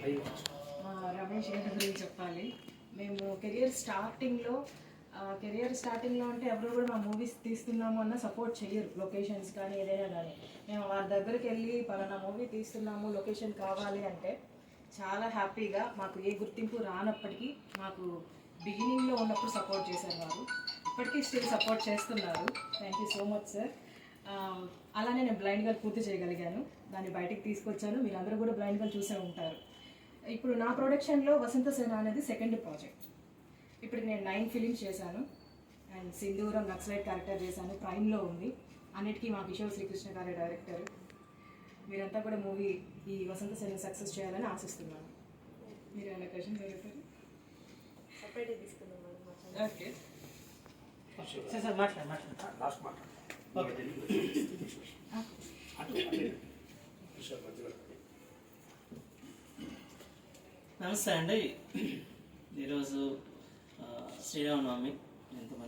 రమేష్ గారి గురించి చెప్పాలి. మేము కెరియర్ స్టార్టింగ్లో అంటే ఎవరు కూడా మా మూవీస్ తీస్తున్నాము అన్న సపోర్ట్ చేయరు, లొకేషన్స్ కానీ ఏదైనా కానీ. మేము వారి దగ్గరికి వెళ్ళి పలానా మూవీ తీస్తున్నాము, లొకేషన్ కావాలి అంటే చాలా హ్యాపీగా, మాకు ఏ గుర్తింపు రానప్పటికీ మాకు బిగినింగ్లో ఉన్నప్పుడు సపోర్ట్ చేశారు వారు. ఇప్పటికీ స్టిల్ సపోర్ట్ చేస్తున్నారు. Thank you so much sir. అలానే నేను బ్లైండ్ గర్ల్ పూర్తి చేయగలిగాను, దాన్ని బయటికి తీసుకొచ్చాను. మీరందరూ కూడా బ్లైండ్ గర్ల్ చూసే ఉంటారు. ఇప్పుడు నా ప్రొడక్షన్లో వసంత సేన అనేది సెకండ్ ప్రాజెక్ట్. ఇప్పటికి నేను 9 ఫిలిమ్స్ చేశాను. అండ్ సింధూరం నక్సలైట్ క్యారెక్టర్ చేశాను, ప్రైమ్లో ఉంది. అన్నిటికీ మా కిషోర్ శ్రీకృష్ణ గారి డైరెక్టర్. మీరంతా కూడా మూవీ ఈ వసంత సేన సక్సెస్ చేయాలని ఆశిస్తున్నాను. మీరు ఏమైనా క్వశ్చన్ అడుగుతారు? సపరేట్ తీసుకుందాం. ఓకే సార్ నమస్తే అండి. ఈరోజు శ్రీరామనవమి. ఎంతమంది